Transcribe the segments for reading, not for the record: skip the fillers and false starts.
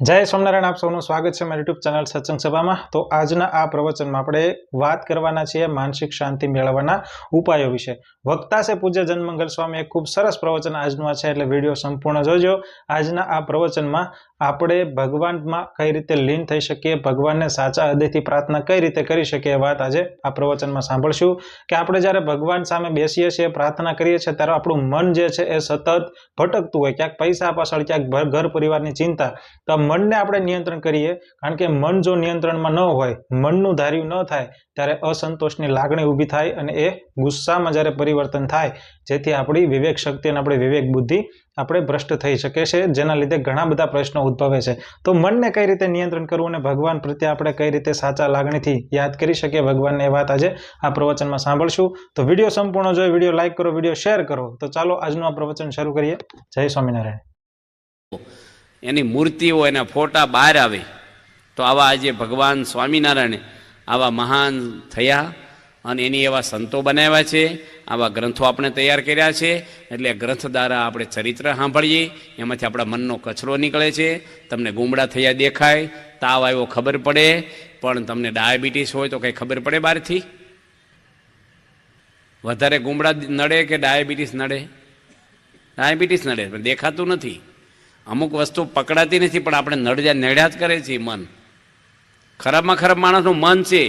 જય સ્વામિનારાયણ, આપ સૌનું સ્વાગત છે મારી યુટ્યુબ ચેનલ સત્સંગ સભામાં। તો આજના આ પ્રવચનમાં આપણે વાત કરવાના છીએ માનસિક શાંતિ મેળવવાના ઉપાયો વિશે। વક્તા છે પૂજ્ય જનમંગલ સ્વામી, એક ખૂબ સરસ પ્રવચન આજનું આ છે, એટલે વિડીયો સંપૂર્ણ જોજો। આજના આ પ્રવચનમાં આપણે ભગવાનમાં કઈ રીતે લીન થઈ શકીએ, ભગવાનને સાચા હૃદયથી પ્રાર્થના કઈ રીતે કરી શકીએ, વાત આજે આ પ્રવચનમાં સાંભળશું। કે આપણે જ્યારે ભગવાન સામે બેસીએ છીએ, પ્રાર્થના કરીએ છીએ, ત્યારે આપણું મન જે છે એ સતત ભટકતું હોય, ક્યાંક પૈસા પાછળ, ક્યાંક ઘર પરિવારની ચિંતા। તો મનને આપણે નિયંત્રણ કરીએ, કારણ કે મન જો નિયંત્રણમાં ન હોય, મનનું ધાર્યું ન થાય, ત્યારે અસંતોષની લાગણી ઊભી થાય અને એ ગુસ્સામાં જ્યારે પરિવર્તન થાય, જેથી આપણી વિવેક શક્તિ અને આપણી વિવેક બુદ્ધિ આપણે ભ્રષ્ટ થઈ શકે છે, જેના લીધે ઘણા બધા પ્રશ્નો ઉદ્ભવે છે। તો મનને કઈ રીતે નિયંત્રણ કરવું અને ભગવાન પ્રત્યે આપણે કઈ રીતે સાચા લાગણીથી યાદ કરી શકીએ ભગવાનને, એ વાત આજે આ પ્રવચનમાં સાંભળશું। તો વિડીયો સંપૂર્ણ જોઈ, વિડીયો લાઈક કરો, વિડીયો શેર કરો। તો ચાલો આજનું આ પ્રવચન શરૂ કરીએ। જય સ્વામિનારાયણ। એની મૂર્તિઓ, એના ફોટા બહાર આવે તો આવા આજે ભગવાન સ્વામિનારાયણ આવા મહાન થયા અને એની એવા સંતો બનાવ્યા છે, આવા ગ્રંથો આપણે તૈયાર કર્યા છે। એટલે ગ્રંથ દ્વારા આપણે ચરિત્ર સાંભળીએ, એમાંથી આપણા મનનો કચરો નીકળે છે। તમને ગુમડા થયા દેખાય, તાવ આવ્યો ખબર પડે, પણ તમને ડાયાબિટીસ હોય તો કંઈ ખબર પડે બહારથી? વધારે ગુમડા નડે કે ડાયાબિટીસ નડે? ડાયાબિટીસ નડે, પણ દેખાતું નથી। અમુક વસ્તુ પકડાતી નથી, પણ આપણે નડ્યા જ કરે છે મન। ખરાબમાં ખરાબ માણસનું મન છે।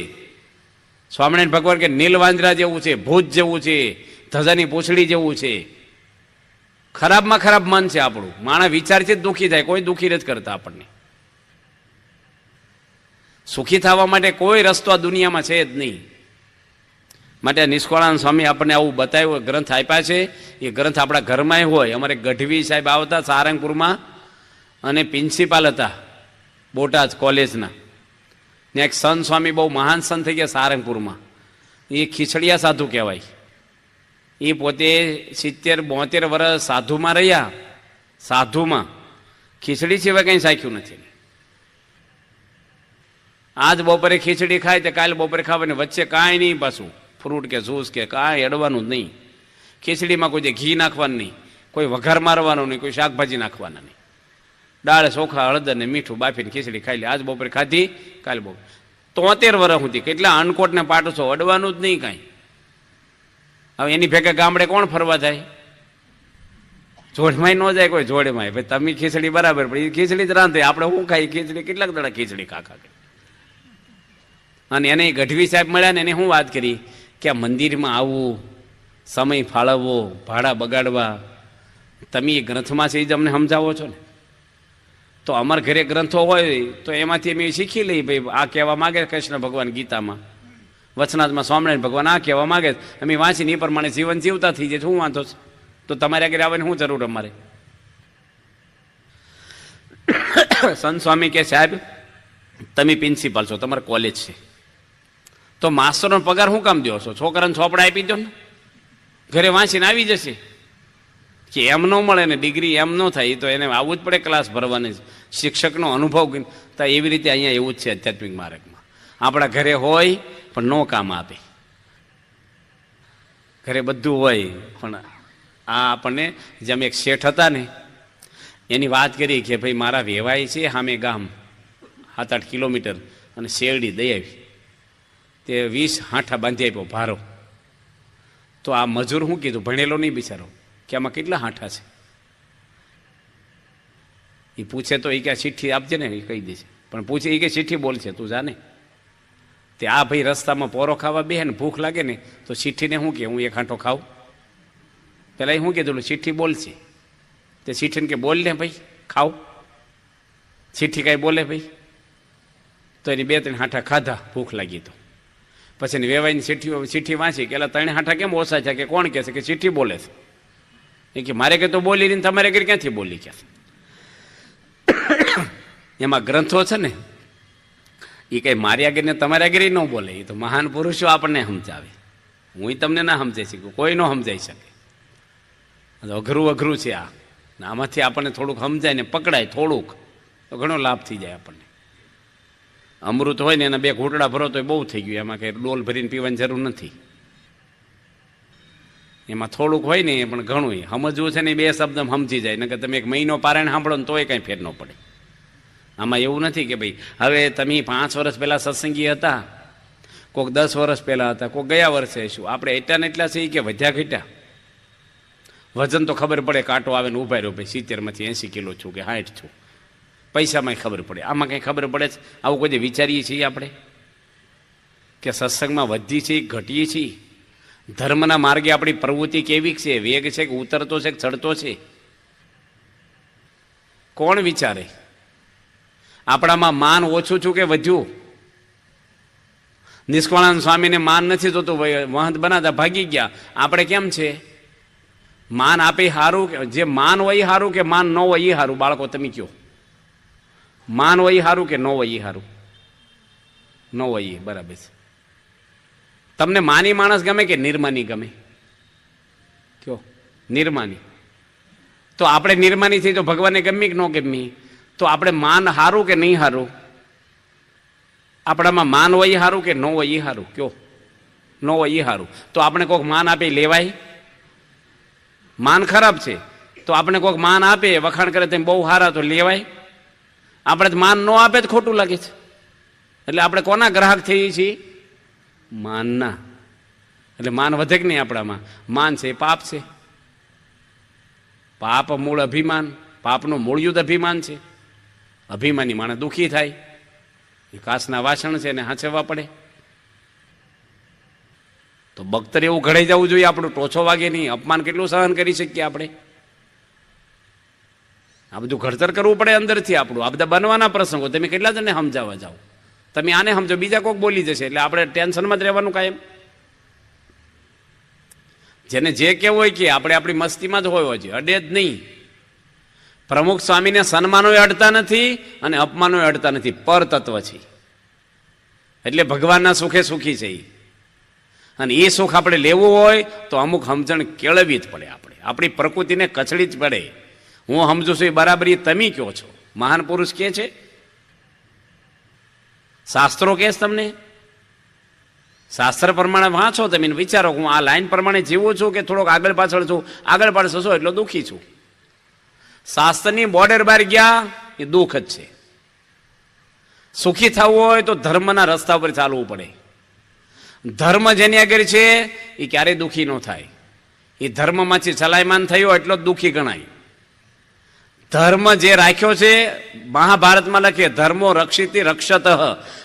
સ્વામિનારાયણ ભગવાન કે નીલ વાંદરા જેવું છે, ભૂત જેવું છે, ધજાની પૂંછડી જેવું છે। ખરાબમાં ખરાબ મન છે આપણું। માણસ વિચારથી જ દુઃખી થાય, કોઈ દુઃખી નથી કરતા આપણને। સુખી થવા માટે કોઈ રસ્તો આ દુનિયામાં છે જ નહીં। માટે નિષ્કળાનંદ સ્વામી આપણને આવું બતાવ્યું, ગ્રંથ આપ્યા છે। એ ગ્રંથ આપણા ઘરમાંય હોય। અમારે ગઢવી સાહેબ આવતા સારંગપુરમાં, અને પ્રિન્સિપાલ હતા બોટાદ કોલેજના, ને એક સંત સ્વામી બહુ મહાન સંત થઈ ગયા સારંગપુરમાં, એ ખીચડિયા સાધુ કહેવાય। એ પોતે 70-72 વર્ષ સાધુમાં રહ્યા, સાધુમાં ખીચડી સિવાય કંઈ સાખ્યું નથી। આજ બપોરે ખીચડી ખાય તો કાલે બપોરે ખાવાની, વચ્ચે કાંઈ નહીં, પાછું ફ્રૂટ કે જ્યુસ કે કાંઈ અડવાનું જ નહીં। ખીચડીમાં કોઈ ઘી નાખવાનું નહીં, કોઈ વઘાર મારવાનું નહીં, કોઈ શાકભાજી નાખવાના નહીં। દાળ, ચોખા, હળદર ને મીઠું બાફીને ખીચડી ખાઈ લે। આજ બપોરે ખાધી, કાલે બપોરે 73 વર્ષ સુધી કેટલા અનકોટ ને પાટો છો, અડવાનું જ નહીં કાંઈ। હવે એની ભેગા ગામડે કોણ ફરવા જાય? જોડમાંય ન જાય કોઈ, જોડેમાંય ભાઈ તમે ખીચડી બરાબર, પણ એ ખીચડી જ રાંધે, આપણે શું ખાઈ ખીચડી? કેટલાક દડા ખીચડી કાકા કરી। અને એને ગઢવી સાહેબ મળ્યા ને એને શું વાત કરી કે આ મંદિરમાં આવવું, સમય ફાળવવો, ભાડા બગાડવા, તમે એ ગ્રંથમાં છે એ જ અમને સમજાવો છો ને। તો અમારા ઘરે ગ્રંથો હોય તો એમાંથી અમે શીખી લઈએ, ભાઈ આ કહેવા માગે કૃષ્ણ ભગવાન ગીતામાં, વચનાથમાં સ્વામિનારાયણ ભગવાન આ કહેવા માગે, અમે વાંચીને એ પ્રમાણે જીવન જીવતા થઈ જાય, શું વાંધો છે? તો તમારે આગળ આવવાની શું જરૂર અમારે? સંત સ્વામી કે સાહેબ તમે પ્રિન્સિપાલ છો, તમારે કોલેજ છે, તો માસ્ટરનો પગાર શું કામ દો છો? છોકરાને ચોપડા આપી દો ને, ઘરે વાંચીને આવી જશે। કે એમ ન મળે ને ડિગ્રી, એમ ન થાય, તો એને આવવું જ પડે ક્લાસ ભરવાની, શિક્ષકનો અનુભવ થાય। એવી રીતે અહીંયા એવું જ છે આધ્યાત્મિક માર્ગમાં। આપણા ઘરે હોય પણ ન કામ આપે, ઘરે બધું હોય પણ આ આપણને, જેમ એક શેઠ હતા ને, એની વાત કરી કે ભાઈ મારા વેવાય છે સામે ગામ 7-8 કિલોમીટર, અને શેરડી દઈ આવી, તે 20 હાંઠા બાંધી આપ્યો ભારો। તો આ મજૂર શું કીધું, ભણેલો નહીં બિચારો, કે આમાં કેટલા હાંઠા છે? એ પૂછે તો એ કે ચિઠ્ઠી આપજે ને, એ કહી દે છે, પણ પૂછે એ કે ચિઠ્ઠી બોલશે, તું જાને। તે આ ભાઈ રસ્તામાં પોરો ખાવા બેહે ને, ભૂખ લાગે ને, તો ચિઠ્ઠીને શું કે હું એક હાંઠો ખાઉં? પેલા એ શું કીધું, ચિઠ્ઠી બોલશે। તે ચિઠ્ઠીને કે બોલ ને ભાઈ, ખાવ। ચિઠ્ઠી કાંઈ બોલે ભાઈ? તો એની 2-3 હાંઠા ખાધા, ભૂખ લાગી તો પછી એની વેવાઈની ચિઠ્ઠી વાંચી કે 3 હાંઠા કેમ ઓછા છે? કે કોણ કહે છે? કે ચિઠ્ઠી બોલે છે। એ કે મારે કે તો બોલી ને તમારે ઘરે ક્યાંથી બોલી? કે એમાં ગ્રંથો છે ને, એ કંઈ મારી આગળ ને તમારે આગળ ન બોલે, એ તો મહાન પુરુષો આપણને સમજાવે। હું તમને ના સમજાઈ શકું, કોઈ ન સમજાઈ શકે। અઘરું છે આ, આમાંથી આપણને થોડુંક સમજાય ને પકડાય થોડુંક, તો ઘણો લાભ થઈ જાય આપણને। અમૃત હોય ને એના 2 ઘૂંટડા ભરો તો બહુ થઈ ગયું, એમાં કંઈ ડોલ ભરીને પીવાની જરૂર નથી। એમાં થોડુંક હોય ને એ પણ ઘણું સમજવું છે ને, 2 શબ્દ સમજી જાય, નકર તમે 1 મહિનો પારાયણ સાંભળો ને તોય કાંઈ ફેર ન પડે। આમાં એવું નથી કે ભાઈ હવે તમે 5 વર્ષ પહેલાં સત્સંગી હતા, કોઈક 10 વર્ષ પહેલાં હતા, કોઈક ગયા વર્ષે શું. આપણે એટલા ને એટલા છીએ કે વધ્યા ઘટ્યા? વજન તો ખબર પડે, કાંટો આવે ને ઉભા રહ્યો ભાઈ 70માંથી 80 કિલો છું કે 60 છું, પૈસામાં ખબર પડે. આમાં કંઈ ખબર પડે છે? આવું કોઈ વિચારીએ છીએ આપણે કે સત્સંગમાં વધી છીએ ઘટીએ છીએ? ધર્મના માર્ગે આપણી પ્રવૃત્તિ કેવી છે? વેગ છે કે ઉતરતો છે કે ચડતો છે? કોણ વિચારે? આપણામાં માન ઓછું છું કે વધ્યું? નિષ્કળાનંદ સ્વામીને માન નથી જોતું, મહંત બનાતા ભાગી ગયા. આપણે કેમ છે? માન આપે સારું? જે માન હોય એ સારું કે માન ન હોય એ સારું? બાળકો તમે કયો, માન હોય સારું કે ન હોય એ સારું? ન હોય એ બરાબર છે. તમને માની માણસ ગમે કે નિર્માની ગમે? કયો, નિર્માની. તો આપણે નિર્માની થઈ તો ભગવાનને ગમી કે ન ગમી? તો આપણે માન સારું કે નહીં સારું? આપણામાં માન હોય એ સારું કે ન હોય એ સારું? કયો, ન હોય એ સારું. તો આપણે કોઈક માન આપે લેવાય? માન ખરાબ છે તો આપણે કોઈક માન આપે, વખાણ કરે તેમ બહુ સારા, તો લેવાય? આપણે માન ન આપે તો ખોટું લાગે છે. એટલે આપણે કોના ગ્રાહક થઈએ છીએ? માનના. એટલે માન વધે કે નહીં આપણામાં? માન છે એ પાપ છે. પાપ મૂળ અભિમાન, પાપનું મૂળયુદ્ધ અભિમાન છે. અભિમાની માણસ દુઃખી થાય. એ કાચના વાસણ છે એને હાંચવવા પડે. તો બખ્તર એવું ઘડાઈ જવું જોઈએ આપણું, ટોછો વાગે નહીં. અપમાન કેટલું સહન કરી શકીએ આપણે? આ બધું ઘડતર કરવું પડે અંદરથી આપણું. આ બધા બનવાના પ્રસંગો તમે કેટલા જણને સમજાવવા જાઓ? તમે આને સમજો, બીજા કોઈક બોલી જશે એટલે આપણે ટેન્શનમાં જ રહેવાનું કાયમ. જેને જે કહેવું હોય કે આપણે આપણી મસ્તીમાં જ હોય છે, અડે જ નહીં. પ્રમુખ સ્વામીને સન્માનોય અડતા નથી અને અપમાનોય અડતા નથી. પર તત્વ છે એટલે ભગવાનના સુખે સુખી છે. અને એ સુખ આપણે લેવું હોય તો અમુક સમજણ કેળવવી જ પડે. આપણે આપણી પ્રકૃતિને કચડી જ પડે. હું સમજુ છું એ બરાબર એ તમે કહો છો. મહાન પુરુષ કે છે, શાસ્ત્રો કે છે તમને. શાસ્ત્ર પ્રમાણે વાંચો તમે, વિચારો હું આ લાઈન પ્રમાણે જીવું છું કે થોડોક આગળ પાછળ છું. આગળ પાછળ છું એટલો દુઃખી છું. શાસ્ત્રની બોર્ડર બહાર ગયા એ દુઃખ જ છે. સુખી થવું હોય તો ધર્મના રસ્તા પર ચાલવું પડે. ધર્મ જેની આગળ છે એ ક્યારેય દુઃખી ન થાય. એ ધર્મમાંથી ચલાયમાન થયો એટલો જ દુઃખી ગણાય. ધર્મ જે રાખ્યો છે, મહાભારતમાં લખે ધર્મો રક્ષિતિ રક્ષત.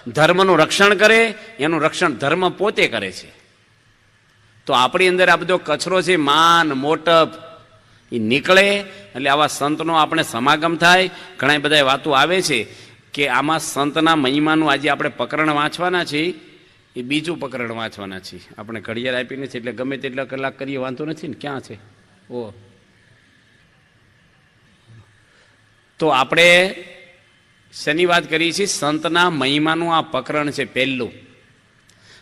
ધર્મનું રક્ષણ કરે એનું રક્ષણ ધર્મ પોતે કરે છે. તો આપણી અંદર આ બધો કચરો છે, માન મોટપ, એ નીકળે. એટલે આવા સંતનો આપણે સમાગમ થાય. ઘણા બધા વાતો આવે છે કે આમાં સંતના મહિમાનું આજે આપણે પ્રકરણ વાંચવાના છીએ. એ બીજું પ્રકરણ વાંચવાના છીએ. આપણે ઘડિયાળ આપી નથી એટલે ગમે તેટલા કલાક કરીએ વાંધો નથી ને. ક્યાં છે? ઓ, તો આપણે શેની વાત કરીએ છીએ? સંતના મહિમાનું આ પ્રકરણ છે પહેલું.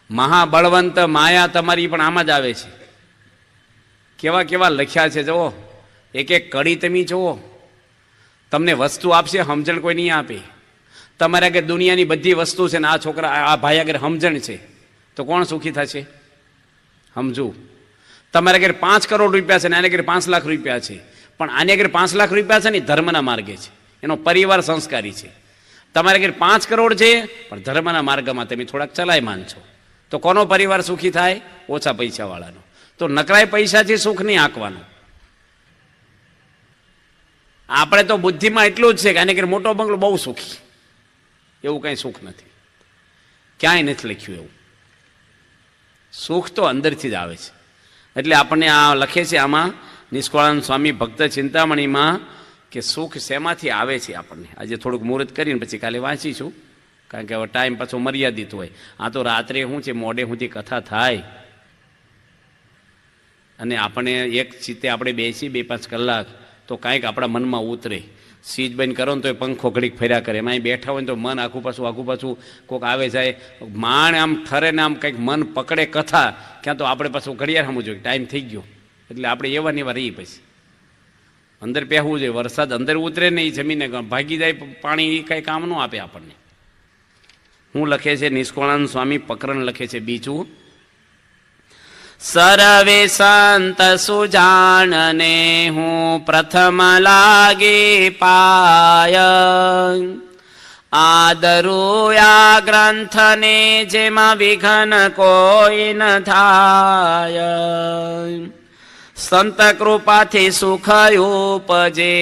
મહાબળવંત માયા તમારી પણ આમાં જ આવે છે. કેવા કેવા લખ્યા છે જુઓ. એક એક કડી તમે જુઓ. તમને વસ્તુ આપશે, સમજણ કોઈ નહીં આપે. તમારે આગળ દુનિયાની બધી વસ્તુ છે ને આ છોકરા આ ભાઈ આગળ સમજણ છે તો કોણ સુખી થશે? સમજુ. તમારે આગળ 5 કરોડ રૂપિયા છે ને આને આગળ 5 લાખ રૂપિયા છે, પણ આની આગળ 5 લાખ રૂપિયા છે ને ધર્મના માર્ગે છે. એનો પરિવાર સંસ્કારી છે. તમારે આગળ 5 કરોડ છે પણ ધર્મના માર્ગમાં તમે થોડાક ચલાયમાન છો. તો કોનો પરિવાર સુખી થાય? ઓછા પૈસાવાળાનો. તો નકરાય પૈસાથી સુખ નહીં આંકવાનું. આપણે તો બુદ્ધિમાં એટલું જ છે કે આને આગળ મોટો બંગલો બહુ સુખી. એવું કંઈ સુખ નથી. ક્યાંય નથી લખ્યું એવું. સુખ તો અંદરથી જ આવે છે. એટલે આપણને આ લખે છે આમાં નિષ્કળાનંદ સ્વામી ભક્ત ચિંતામણીમાં કે સુખ શેમાંથી આવે છે આપણને. આજે થોડુંક મુહૂર્ત કરીને પછી કાલે વાંચીશું, કારણ કે હવે ટાઈમ પાછો મર્યાદિત હોય. આ તો રાત્રે શું છે, મોડે સુધી કથા થાય અને આપણે એક ચિત્તે આપણે બેસી 2-5 કલાક તો કાંઈક આપણા મનમાં ઉતરે. સીજ બંધ કરો ને તો એ પંખો ઘડીક ફર્યા કરે. એમાં બેઠા હોય ને તો મન આખું પાછું કોઈક આવે જાય, માણ આમ ઠરે ને આમ કંઈક મન પકડે કથા, ક્યાં તો આપણે પાછું ઘડિયાળ સામું જોઈએ ટાઈમ થઈ ગયો. એટલે આપણે એવા ને એવા રહીએ. પછી અંદર પહેવું જોઈએ. વરસાદ અંદર ઉતરે ને એ જમીને ભાગી જાય પાણી, એ કંઈ કામ ન આપે આપણને. હું લખે છે નિષ્કળાનંદ સ્વામી પ્રકરણ લખે છે બીજું. સર્વે સંત સુજાનને હું પ્રથમ લાગે પાય, આદરું આ ગ્રંથને જેમાં વિઘન કોઈ ન થાય, સંત કૃપાથી સુખ ઉપજે,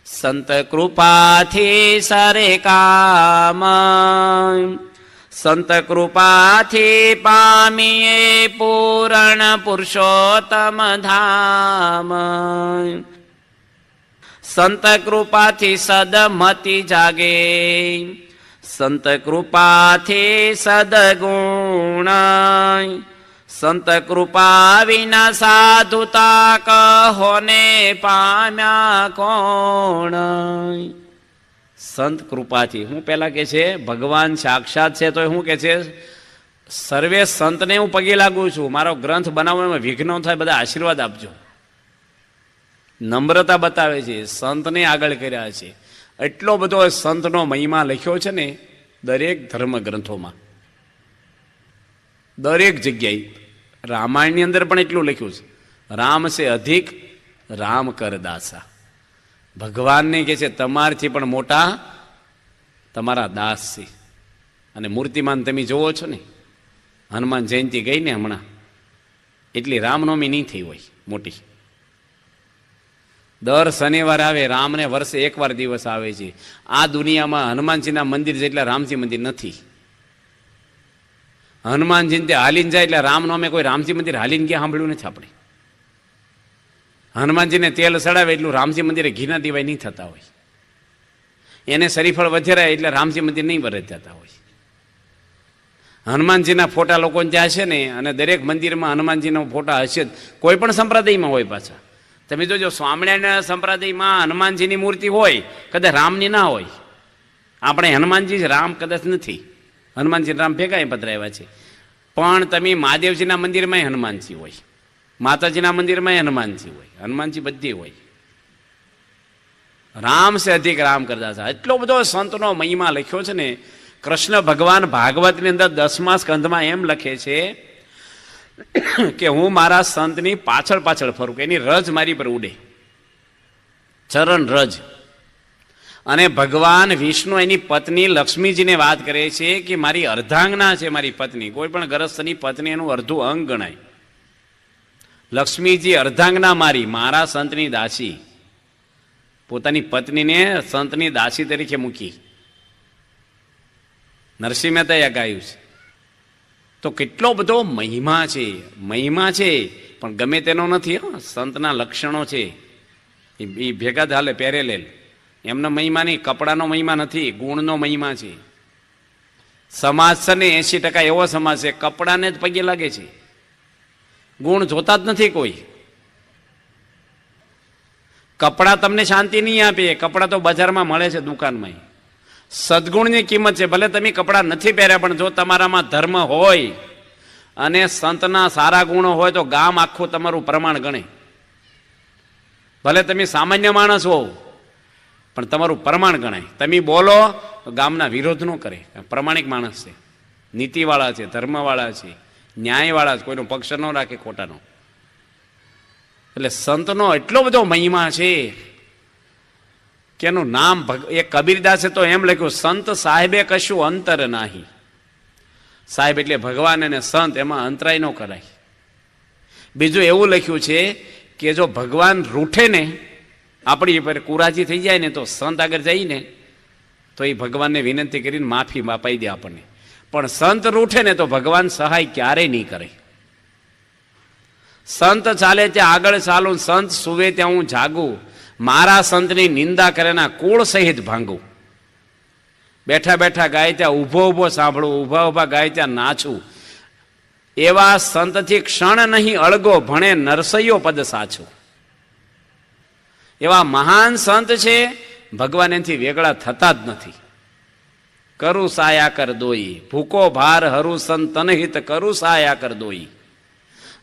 સંત કૃપાથી સરે કામ, સંત કૃપાથી પામીએ પૂરણ પુરુષોત્તમ ધામ, સંત કૃપાથી સદમતિ જાગે, સંત કૃપાથી સદગુણ, સંત કૃપા વિના સાધુતા કહો ને પામ્યા કોણ. સંત કૃપાથી, હું પેલા કે છે ભગવાન સાક્ષાત છે તો હું કે છે સર્વે સંતને હું પગે લાગુ છું, મારો ગ્રંથ બનાવવામાં વિઘ્નો થાય, બધા આશીર્વાદ આપજો. નમ્રતા બતાવે છે, સંતને આગળ કર્યા છે. એટલો બધો સંતનો મહિમા લખ્યો છે ને દરેક ધર્મ ગ્રંથોમાં, દરેક જગ્યાએ. રામાયણની અંદર પણ એટલું લખ્યું છે, રામ સે અધિક રામ કર દાસા. ભગવાનને કે છે તમારથી પણ મોટા તમારા દાસ છે. અને મૂર્તિમાન તમે જોવો છો ને, હનુમાન જયંતિ ગઈ ને હમણાં, એટલી રામનવમી નહીં થઈ હોય મોટી. દર શનિવાર આવે, રામને વર્ષે એકવાર દિવસ આવે છે. આ દુનિયામાં હનુમાનજીના મંદિર જેટલા રામજી મંદિર નથી. હનુમાનજી તે હાલીને જાય એટલે રામનવમે કોઈ રામજી મંદિર હાલીને ગયા સાંભળ્યું નથી આપણે. હનુમાનજીને તેલ ચડાવે એટલું રામજી મંદિરે ઘીના દીવાય નહીં થતા હોય. એને શરીફળ વધેરાય એટલે રામજી મંદિર નહીં વરજ જતા હોય. હનુમાનજીના ફોટા લોકોને ત્યાં છે ને, અને દરેક મંદિરમાં હનુમાનજીનો ફોટા હશે જ, કોઈ પણ સંપ્રદાયમાં હોય. પાછા તમે જોજો સ્વામિનારાયણ સંપ્રદાયમાં હનુમાનજીની મૂર્તિ હોય, કદાચ રામની ના હોય. આપણે હનુમાનજી રામ કદાચ નથી, હનુમાનજી રામ ભેગા પધરાવ્યા છે. પણ તમે મહાદેવજીના મંદિરમાં હનુમાનજી હોય, માતાજીના મંદિરમાં હનુમાનજી હોય, હનુમાનજી બધી હોય. રામ સે અધિક રામ કરતા હતા. એટલો બધો સંતનો મહિમા લખ્યો છે ને. કૃષ્ણ ભગવાન ભાગવતની અંદર 10મા સ્કંધમાં એમ લખે છે કે હું મારા સંતની પાછળ પાછળ ફરું, કે એની રજ મારી પર ઉડે, ચરણ રજ. અને ભગવાન વિષ્ણુ એની પત્ની લક્ષ્મીજીને વાત કરે છે કે મારી અર્ધાંગના છે મારી પત્ની. કોઈ પણ ગૃહસ્થની પત્ની એનું અર્ધું અંગ ગણાય. લક્ષ્મીજી અર્ધાંગના મારી, મારા સંતની દાસી. પોતાની પત્નીને સંતની દાસી તરીકે મૂકી. નરસિંહ મહેતાએ ગાયું છે. તો કેટલો બધો મહિમા છે, મહિમા છે, પણ ગમે તેનો નથી. સંતના લક્ષણો છે એ ભેગા જ હાલે, પેરેલેલ. એમનો મહિમા નહીં, કપડાનો મહિમા નથી, ગુણનો મહિમા છે. સમાજ છે ને 80% એવો સમાજ છે કપડાને જ પગે લાગે છે, ગુણ જોતા જ નથી કોઈ. કપડા તમને શાંતિ નહીં આપે, કપડા તો બજારમાં મળે છે, દુકાનમાં. સદગુણની કિંમત છે. ભલે તમે કપડા નથી પહેર્યા, પણ જો તમારામાં ધર્મ હોય અને સંતના સારા ગુણો હોય તો ગામ આખું તમારું પ્રમાણ ગણે. ભલે તમે સામાન્ય માણસ હો પણ તમારું પ્રમાણ ગણાય. તમે બોલો તો ગામના વિરોધ ન કરે, પ્રમાણિક માણસ છે, નીતિવાળા છે, ધર્મવાળા છે, ન્યાયવાળા છે, કોઈનો પક્ષ ન રાખે ખોટાનો. એટલે સંતનો એટલો બધો મહિમા છે કે એનું નામ એક કબીરદાસે તો એમ લખ્યું, સંત સાહેબે કશું અંતર નાહી. સાહેબ એટલે ભગવાન અને સંત, એમાં અંતરાય ન કરાય. બીજું એવું લખ્યું છે કે જો ભગવાન રૂઠે ને, આપણી પર કુરાજી થઈ જાય ને, તો સંત આગળ જઈને તો એ ભગવાનને વિનંતી કરીને માફી અપાઈ દે આપણને. પણ સંત રૂઠે ને તો ભગવાન સહાય ક્યારેય નહીં કરે. સંત ચાલે ત્યાં આગળ ચાલું, સંત સુવે ત્યાં હું જાગું, મારા સંતની નિંદા કરેના કુળ સહિત ભાંગું. બેઠા બેઠા ગાય ત્યાં ઊભો ઊભો સાંભળું, ઊભા ઊભા ગાય ત્યાં નાચું. એવા સંતથી ક્ષણ નહીં અળગો, ભણે નરસૈયો પદ સાચું. એવા મહાન સંત છે, ભગવાન એનાથી વેગળા થતા જ નથી. કરું સાયા કર દોઈ, ભૂકો ભાર હરુ સંત તનહિત કરું સાયા કર દોઈ.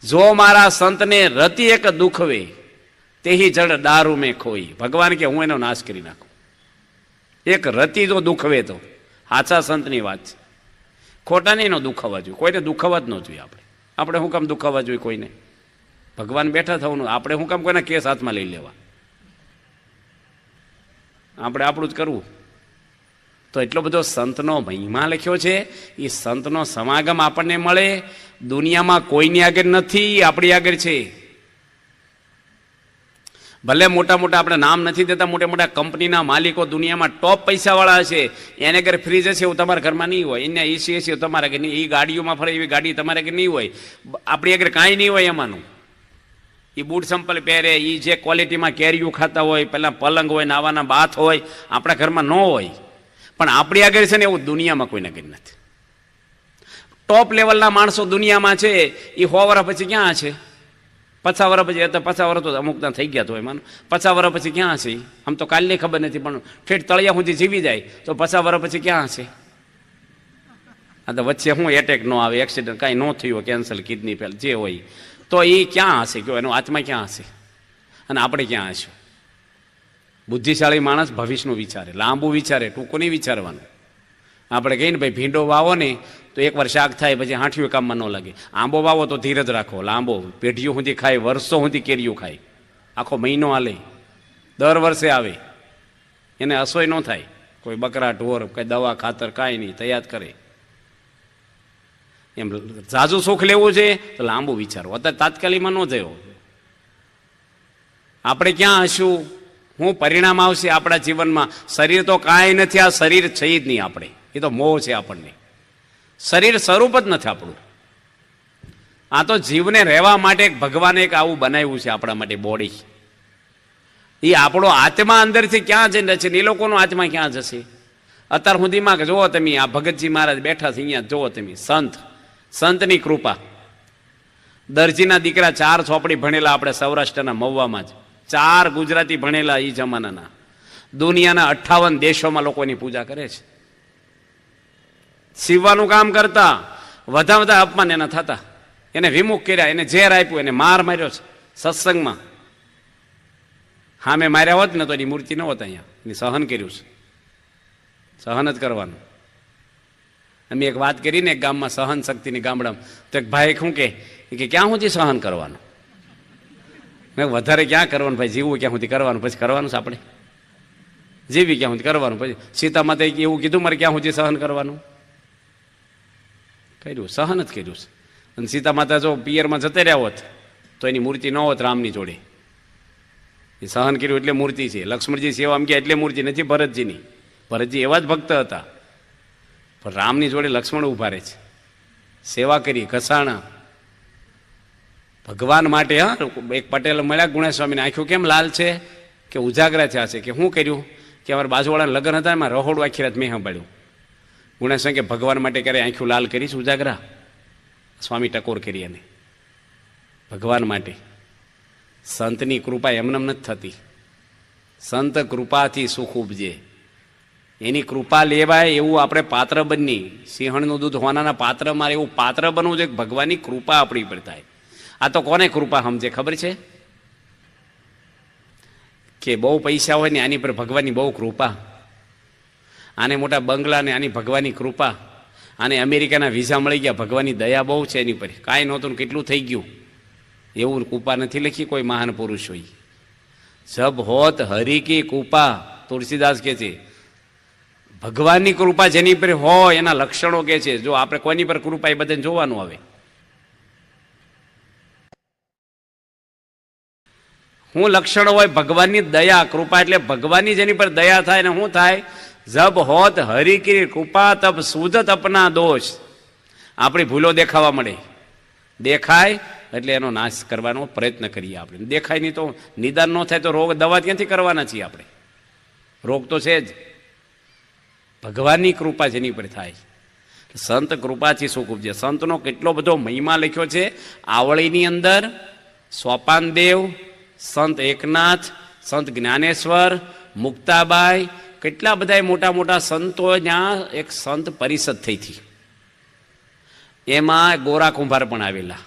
જો મારા સંતને રતિ એક દુખવે, તેહી જડ દારૂ મેં ખોઈ. ભગવાન કે હું એનો નાશ કરી નાખું. એક રતિ જો દુખવે તો સાચા સંતની વાત છે. ખોટા નહીં દુખાવા જોઈએ, કોઈને દુખાવા જ ન જોઈએ. આપણે શું કામ દુખાવા જોઈએ કોઈને? ભગવાન બેઠા થવાનું, આપણે શું કામ કોઈના કેસ હાથમાં લઈ લેવા? આપણે આપણું જ કરવું. તો એટલો બધો સંતનો મહિમા લખ્યો છે. એ સંતનો સમાગમ આપણને મળે, દુનિયામાં કોઈની આગળ નથી, આપણી આગળ છે. ભલે મોટા મોટા આપણે નામ નથી દેતા, મોટા મોટા કંપનીના માલિકો દુનિયામાં ટોપ પૈસાવાળા હશે, એને ઘરે ફ્રીજ હશે એવું તમારા ઘરમાં નહીં હોય, એને એસી હશે તમારા ઘર નહીં, એ ગાડીઓમાં ફરે એવી ગાડી તમારા ઘર નહીં હોય, આપણી આગળ કાંઈ નહીં હોય એમાંનું. એ બૂટ સંપલ પહેરે, એ જે ક્વોલિટીમાં કેરીઓ ખાતા હોય, પહેલાં પલંગ હોય, નાવાના બાથ હોય, આપણા ઘરમાં ન હોય. પણ આપણી આગળ છે ને એવું દુનિયામાં કોઈને આગળ નથી. ટોપ લેવલના માણસો દુનિયામાં છે, એ 100 વર્ષ પછી ક્યાં છે? 50 વર્ષ પછી, 50 વર્ષ તો અમુકના થઈ ગયા તો એમાં 50 વર્ષ પછી ક્યાં હશે? આમ તો કાલની ખબર નથી, પણ ઠેઠ તળિયા સુધી જીવી જાય તો 50 વર્ષ પછી ક્યાં હશે? આ તો વચ્ચે શું એટેક ન આવે, એક્સિડન્ટ કાંઈ ન થયું હોય, કેન્સર, કિડની ફેલ જે હોય, તો એ ક્યાં હશે? કયો એનો આત્મા ક્યાં હશે? અને આપણે ક્યાં હશું? બુદ્ધિશાળી માણસ ભવિષ્યનું વિચારે, લાંબુ વિચારે, ટૂંકું નહીં વિચારવાનું. આપણે કહીએ ને ભાઈ ભીંડો વાવો ને તો એકવાર શાક થાય, પછી હાંઠિયું કામમાં ન લાગે. આંબો વાવો તો ધીરજ રાખો, લાંબો પેઢીઓ સુધી ખાય, વર્ષો સુધી કેરીઓ ખાય, આખો મહિનો હાલે, દર વર્ષે આવે, એને અસોય ન થાય. કોઈ બકરા ઢોર કઈ દવા ખાતર કાંઈ નહીં તૈયાર કરે. એમ ઝાઝું સુખ લેવું છે તો લાંબુ વિચારો, અત્યારે તાત્કાલિકમાં ન થયો. આપણે ક્યાં હશું, શું પરિણામ આવશે આપણા જીવનમાં? શરીર તો કાંઈ નથી, આ શરીર છે જ નહીં આપણે, એ તો મોહ છે આપણને. શરીર સ્વરૂપ જ નથી આપણું. આ તો જીવને રહેવા માટે ભગવાને એક આવું બનાવ્યું છે આપણા માટે, બોડી. એ આપણો આત્મા અંદરથી ક્યાં જઈને છે, એ લોકોનો આત્મા ક્યાં જશે? અત્યાર સુધીમાં જુઓ તમે, આ ભગતજી મહારાજ બેઠા છે અહીંયા, જુઓ તમે, સંતની કૃપા. દરજીના દીકરા 4 ચોપડી ભણેલા આપણે સૌરાષ્ટ્રના મહુવામાં જ, 4 ગુજરાતી ભણેલા એ જમાનાના. દુનિયાના 58 દેશોમાં લોકોની પૂજા કરે છે. સીવવાનું કામ કરતા, વધા અપમાન એના થતા, એને વિમુખ કર્યા, એને ઝેર આપ્યું, એને માર માર્યો છે સત્સંગમાં. હા, મેં માર્યા હોત ને તો એની મૂર્તિ ન હોત અહીંયા. એની સહન કર્યું છે, સહન જ કરવાનું. અમે એક વાત કરીને એક ગામમાં, સહન શક્તિની ગામડામાં, તો એક ભાઈ શું કે ક્યાં સુધી સહન કરવાનું? મેં વધારે ક્યાં કરવાનું ભાઈ, જીવવું ક્યાં સુધી કરવાનું, પછી કરવાનું છે આપણે, જીવી ક્યાં સુધી કરવાનું. પછી સીતા માતા એવું કીધું મારે ક્યાં સુધી સહન કરવાનું? કર્યું, સહન જ કર્યું છે. અને સીતા માતા જો પિયરમાં જતા રહ્યા હોત તો એની મૂર્તિ ન હોત રામની જોડે. એ સહન કર્યું એટલે મૂર્તિ છે. લક્ષ્મણજી સેવા આમ ગયા એટલે મૂર્તિ નથી ભરતજીની. ભરતજી એવા જ ભક્ત હતા, પણ રામની જોડે લક્ષ્મણ ઉભા રહે છે, સેવા કરી, ઘસાણા ભગવાન માટે. હા, એક પટેલ મળ્યા ગુણેસ્વામીને, આંખ્યું કેમ લાલ છે? કે ઉજાગરા થયા છે. કે શું કર્યું? કે અમારા બાજુવાળાના લગ્ન હતા, એમાં રહોડું આખી રાત મેં સાંભળ્યું. ગુણેસ્વામી કે ભગવાન માટે ક્યારે આંખ્યું લાલ કરીશ ઉજાગરા? સ્વામી ટકોર કરી એને, ભગવાન માટે. સંતની કૃપા એમનેમ નથી થતી. સંત કૃપાથી સુખ ઉપજે, એની કૃપા લેવાય એવું આપણે પાત્ર બની. સિંહણનું દૂધ હોનાના પાત્ર મારે એવું પાત્ર બનવું છે, ભગવાનની કૃપા આપણી પર થાય. આ તો કોને કૃપા સમજે ખબર છે? કે બહુ પૈસા હોય ને આની પર ભગવાનની બહુ કૃપા, આને મોટા બંગલા ને આની ભગવાનની કૃપા, આને અમેરિકાના વિઝા મળી ગયા, ભગવાનની દયા બહુ છે એની પર. કાંઈ નહોતું, કેટલું થઈ ગયું, એવું કૃપા નથી લખી કોઈ મહાન પુરુષ હોય. જબ હોત હરિ કી કૃપા, તુલસીદાસ કે છે, ભગવાનની કૃપા જેની પર હોય એના લક્ષણો કે છે. જો આપણે કોઈની પર કૃપા એ બધાને જોવાનું આવે. શું લક્ષણો હોય? ભગવાનની દયા, કૃપા એટલે ભગવાનની જેની પર દયા થાય ને શું થાય? જબ હોત હરિ કી કૃપા તબ સુધત અપના દોષ. આપણી ભૂલો દેખાવા મળે, દેખાય એટલે એનો નાશ કરવાનો પ્રયત્ન કરીએ આપણે. દેખાય નહીં તો નિદાન ન થાય તો રોગ દવા ક્યાંથી કરવાના છીએ આપણે? રોગ તો છે જ. ભગવાનની કૃપા જેની પર થાય, સંત કૃપાથી સુખ ઉપજે. સંતનો કેટલો બધો મહિમા લખ્યો છે આવળીની અંદર. સોપાનદેવ, સંત એકનાથ, સંત જ્ઞાનેશ્વર, મુક્તાબાઈ, કેટલા બધા મોટા મોટા સંતો. ત્યાં એક સંત પરિષદ થઈ હતી, એમાં ગોરા કુંભાર પણ આવેલા.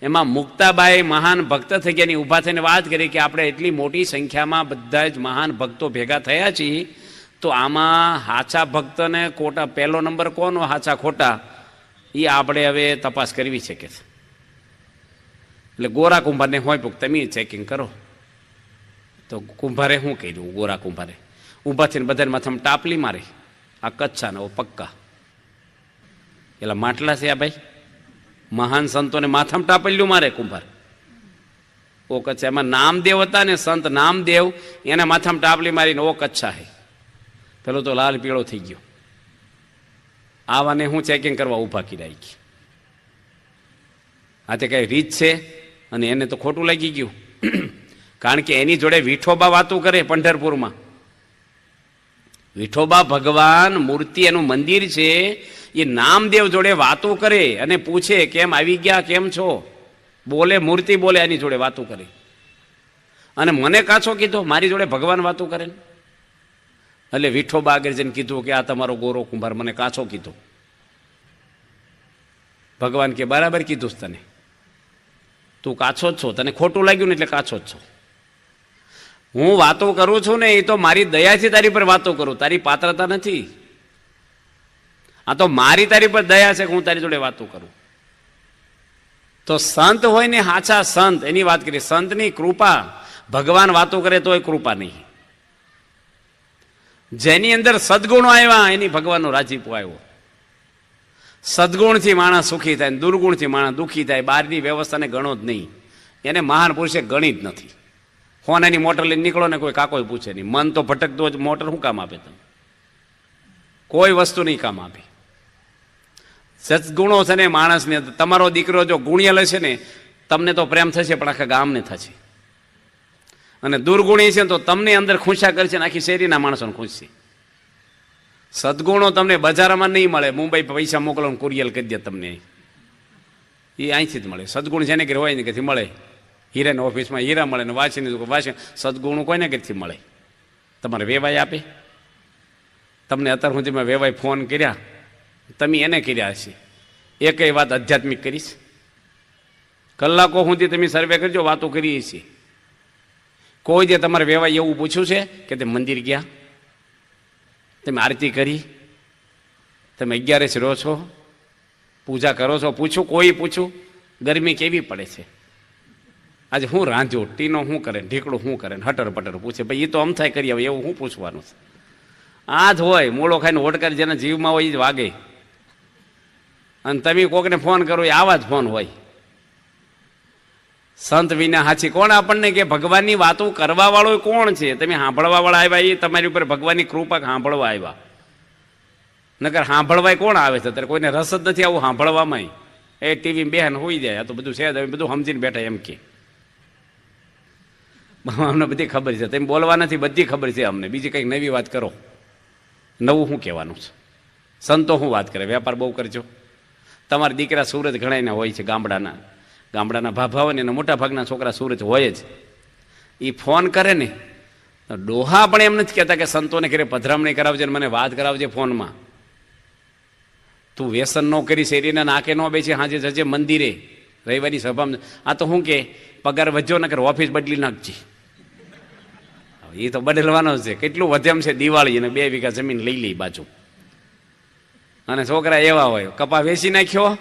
એમાં મુક્તાબાઈ મહાન ભક્ત થઈ ગયા. ની ઊભા થઈને વાત કરી કે આપણે એટલી મોટી સંખ્યામાં બધા જ મહાન ભક્તો ભેગા થયા છીએ, તો આમાં હાચા ભક્તને ખોટા, પહેલો નંબર કોનો હાચા ખોટા, એ આપણે હવે તપાસ કરવી છે કે. એટલે ગોરા કુંભારને હોય તમે ચેકિંગ કરો. તો કુંભારે શું કર્યું? ગોરા કુંભારે ઊભા થઈને બધાને માથામાં ટાપલી મારી. આ કચ્છા ને ઓ પક્કા. પેલા માટલા છે આ ભાઈ, મહાન સંતોને માથામાં ટાપલ્યું મારે કુંભાર. ઓ કચ્છા, એમાં નામદેવ હતા ને, સંત નામદેવ, એને માથામાં ટાપલી મારીને ઓ કચ્છા હે. પેલો તો લાલ પીળો થઈ ગયો. આવાને હું ચેકિંગ કરવા ઊભા કીધા. આ તે કઈ રીત છે, અને એને તો ખોટું લાગી ગયું. કારણ કે એની જોડે વિઠોબા વાતો કરે પંઢરપુરમાં. વિઠોબા ભગવાન મૂર્તિ, એનું મંદિર છે, એ નામદેવ જોડે વાતો કરે અને પૂછે કેમ આવી ગયા, કેમ છો, બોલે, મૂર્તિ બોલે, એની જોડે વાતો કરે. અને મને કાછો કીધો, મારી જોડે ભગવાન વાતો કરે. એટલે વિઠોબા આગળ જઈને કીધું કે આ તમારો ગોરો કુંભાર મને કાછો કીધો. ભગવાન કે બરાબર કીધું તને, તું કાછો જ છો, તને ખોટું લાગ્યું ને એટલે કાછો જ છો. હું વાતો કરું છું ને એ તો મારી દયાથી તારી પર વાતો કરું, તારી પાત્રતા નથી. આ તો મારી તારી પર દયા છે કે હું તારી જોડે વાતો કરું. તો સંત હોય ને, હાચા સંત, એની વાત કરીએ. સંતની કૃપા, ભગવાન વાતો કરે તો એ કૃપા નહીં. જેની અંદર સદગુણો આવ્યા એની ભગવાનનો રાજીપો આવ્યો. સદગુણથી માણસ સુખી થાય, દુર્ગુણથી માણસ દુઃખી થાય. બહારની વ્યવસ્થાને ગણો જ નહીં, એને મહાન પુરુષે ગણી જ નથી. હોનાની મોટર લઈને નીકળો ને કોઈ કાકોય પૂછે નહીં. મન તો ભટકતું જ, મોટર શું કામ આપે? તમે કોઈ વસ્તુ નહીં કામ આપે. સદગુણો છે ને માણસને. તમારો દીકરો જો ગુણિયલ હશે ને, તમને તો પ્રેમ થશે પણ આખા ગામને થશે. અને દુર્ગુણી છે તો તમને અંદર ખુશા કરશે ને આખી શેરીના માણસોને ખુશશે. સદગુણો તમને બજારમાં નહીં મળે. મુંબઈ પૈસા મોકલો કુરિયર કરી દે તમને, એ અહીંથી જ મળે. સદગુણ જેને ઘરે હોય ને કેથી મળે. હીરાની ઓફિસમાં હીરા મળે ને વાંચીને વાંચે. સદગુણો કોઈને ઘરેથી મળે? તમારે વેવાય આપે. તમને અત્યાર સુધીમાં વેવાય ફોન કર્યા, તમે એને કર્યા હશે. એકય વાત આધ્યાત્મિક કરીશ? કલાકો સુધી તમે સર્વે કરજો, વાતો કરીએ છીએ. કોઈ જે તમારે વેવાય એવું પૂછ્યું છે કે તે મંદિર ગયા, તમે આરતી કરી, તમે 11 રહો છો, પૂજા કરો છો? પૂછું? કોઈ પૂછું? ગરમી કેવી પડે છે, આજે હું રાંધ્યો, ટીનો શું કરે, ઢીકડું શું કરે, હટર પટર પૂછે. ભાઈ એ તો અમથાય કરી આવે, એવું શું પૂછવાનું છે? આ જ હોય, મૂળો ખાઈને હોડકાર જેના જીવમાં હોય એ જ વાગે. અને તમે કોકને ફોન કરો એ આવા જ ફોન હોય. સંત વિના હાચી કોણ આપણને કે? ભગવાનની વાતો કરવા વાળો કોણ છે? તમે સાંભળવા વાળા આવ્યા, એ તમારી ઉપર ભગવાનની કૃપા સાંભળવા આવ્યા. નકર સાંભળવાય કોણ આવે છે? અત્યારે કોઈને રસ જ નથી આવું સાંભળવામાં. એ ટીવી બેન હોઈ જાય, આ તો બધું છે, બધું સમજીને બેઠા એમ કે અમને બધી ખબર છે. તમે બોલવા નથી, બધી ખબર છે અમને. બીજી કંઈક નવી વાત કરો. નવું શું કહેવાનું છે? સંતો શું વાત કરે? વેપાર બહુ કરજો. તમારા દીકરા સુરત ઘણાયના હોય છે, ગામડાના ભાભા હોય ને એના મોટા ભાગના છોકરા સુરત હોય જ. એ ફોન કરે ને તો ડોહા પણ એમ નથી કહેતા કે સંતોને ઘરે પધરામણી કરાવજે ને મને વાત કરાવજે ફોનમાં. તું વ્યસન ન કરી, શેરીના નાકે ન બેસી, હાજે જજે મંદિરે, રવિવારની સભામાં. આ તો શું કે પગાર વધ્યો ને, ઓફિસ બદલી નાખજે. એ તો બદલવાનો જ છે. કેટલું વધ્યમ છે, દિવાળી અને 2 વીઘા જમીન લઈ લે બાજુ. અને છોકરા એવા હોય, કપા વેચી નાખ્યો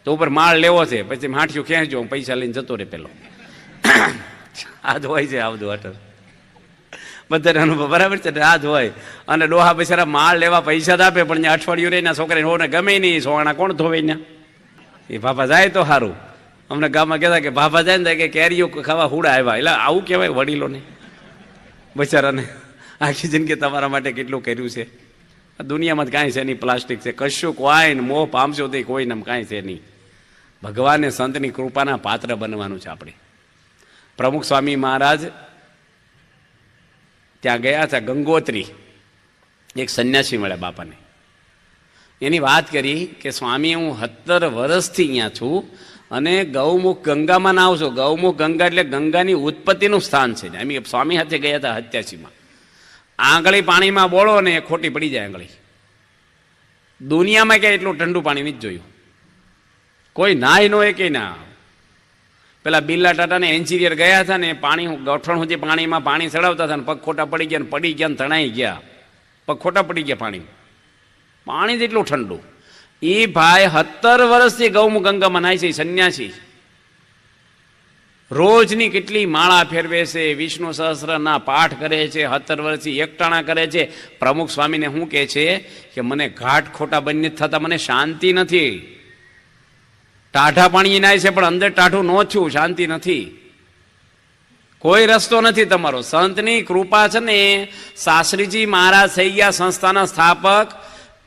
તો ઉપર માળ લેવો છે, પછી હાંઠિયું ખેંચજો, પૈસા લઈને જતો રહે પેલો. આ જ હોય છે આ બધું અટલ. બધાને અનુભવ બરાબર છે. આ જ હોય. અને ડોહા બિચારા માળ લેવા પૈસા જ આપે, પણ અઠવાડિયું રહીને છોકરાને હોને ગમે નહીં. સોવાણા કોણ ધોવે ને? એ બાપા જાય તો સારું. અમને ગામમાં કહેતા કે બાપા જાય ને કે કેરીઓ ખાવા હુડા આવ્યા. એટલે આવું કહેવાય વડીલોને? બિચારાને આખી જિંદગી તમારા માટે કેટલું કર્યું છે. દુનિયામાં કાંઈ છે નહીં, પ્લાસ્ટિક છે, કશું કોઈ મોહ પામશો તે કોઈને કાંઈ છે નહીં. ભગવાનને સંતની કૃપાના પાત્ર બનવાનું છે આપણે. પ્રમુખ સ્વામી મહારાજ ત્યાં ગયા હતા ગંગોત્રી, એક સંન્યાસી મળ્યા બાપાને. એની વાત કરી કે સ્વામી હું 17 વર્ષથી અહીંયા છું અને ગૌમુખ ગંગામાં ના આવશો. ગૌમુખ ગંગા એટલે ગંગાની ઉત્પત્તિનું સ્થાન છે. અમે સ્વામી સાથે ગયા હતા 87માં. આંગળી પાણીમાં બોળો ને ખોટી પડી જાય આંગળી. દુનિયામાં ક્યાંય એટલું ઠંડુ પાણી નથી જોયું. કોઈ નાય નો કે ના. પેલા બિરલા ટાટાને એન્જિનિયર ગયા હતા ને, પાણી ગોઠણ સુધી પાણીમાં પાણી ચડાવતા હતા ને પગ ખોટા પડી ગયા ને પડી ગયા ને તણાઈ ગયા. પગ ખોટા પડી ગયા પાણી. પાણી જેટલું ઠંડુ. એ ભાઈ 17 વર્ષથી ગૌમુખ ગંગામાં નાય છે, સંન્યાસી. રોજની કેટલી માળા ફેરવે છે, વિષ્ણુ સહસ્રના પાઠ કરે છે, 17 વર્ષથી એકટાણા કરે છે. પ્રમુખ સ્વામીને શું કહે છે કે મને ઘાટ ખોટા બંને થતા મને શાંતિ નથી. ટાઢા પાણી નાય છે પણ અંદર ટાઢું ન થયું, શાંતિ નથી. કોઈ રસ્તો નથી તમારો. સંતની કૃપા છે ને. શાસ્ત્રીજી મહારાજ થઈ ગયા સંસ્થાના સ્થાપક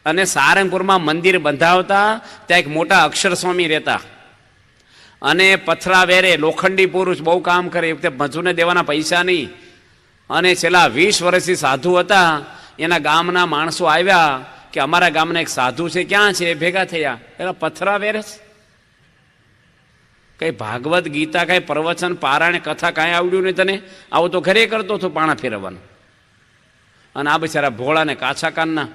અને સારંગપુરમાં મંદિર બંધાવતા. ત્યાં એક મોટા અક્ષર સ્વામી રહેતા અને પથરા વેરે લોખંડી પુરુષ, બહુ કામ કરે. એ વખતે મજૂરને દેવાના પૈસા નહીં. અને છેલ્લા 20 વર્ષથી સાધુ હતા. એના ગામના માણસો આવ્યા કે અમારા ગામના એક સાધુ છે, ક્યાં છે? ભેગા થયા. એના પથરા વેરે કઈ ભાગવત ગીતા, કઈ પ્રવચન પારાયણ કથા કાંઈ આવડ્યું નહીં તને? આવું તો ઘરે કરતો હતો પાણા ફેરવવાનું. અને આ બિચારા ભોળાને કાચા કાનના.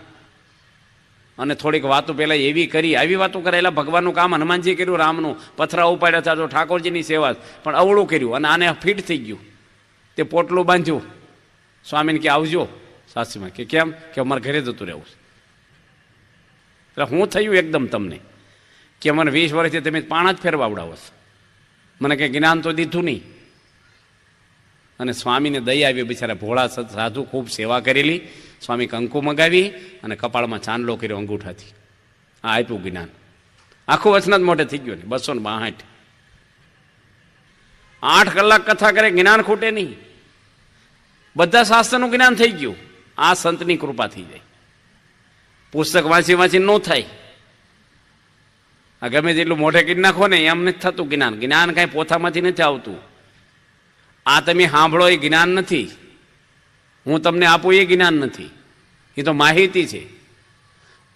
અને થોડીક વાતો પેલા એવી કરી, આવી વાતો કરેલા. ભગવાનનું કામ હનુમાનજી કર્યું, રામનું પથરા ઉપાડ્યા હતા, તો ઠાકોરજીની સેવા, પણ અવળું કર્યું. અને આને ફીટ થઈ ગયું. તે પોટલું બાંધ્યું. સ્વામીને કે આવજો. સાસુમાં કે કેમ? કે અમારે ઘરે જતું રહેવું. એટલે હું થયું એકદમ તમને કે મને 20 વર્ષથી તમે પાણા જ ફેરવાવડાવો છો, મને કંઈ જ્ઞાન તો દીધું નહીં. અને સ્વામીને દયા આવી. બિચારા ભોળા સાધુ ખૂબ સેવા કરેલી. સ્વામી કંકુ મગાવી અને કપાળમાં ચાંદલો કર્યો અંગૂઠાથી. આ આપ્યું જ્ઞાન. આખું વચનાથ મોઢે થઈ ગયું ને. 262. 8 કલાક કથા કરે, જ્ઞાન ખૂટે નહીં. બધા શાસ્ત્રનું જ્ઞાન થઈ ગયું. આ સંતની કૃપા થઈ જાય. પુસ્તક વાંચી વાંચી ન થાય. આ ગમે તેટલું મોઢે કરી નાખો ને એમ નથી થતું જ્ઞાન. જ્ઞાન કાંઈ પોથામાંથી નથી આવતું. આ તમે સાંભળો એ જ્ઞાન નથી. હું તમને આપું એ જ્ઞાન નથી. એ તો માહિતી છે.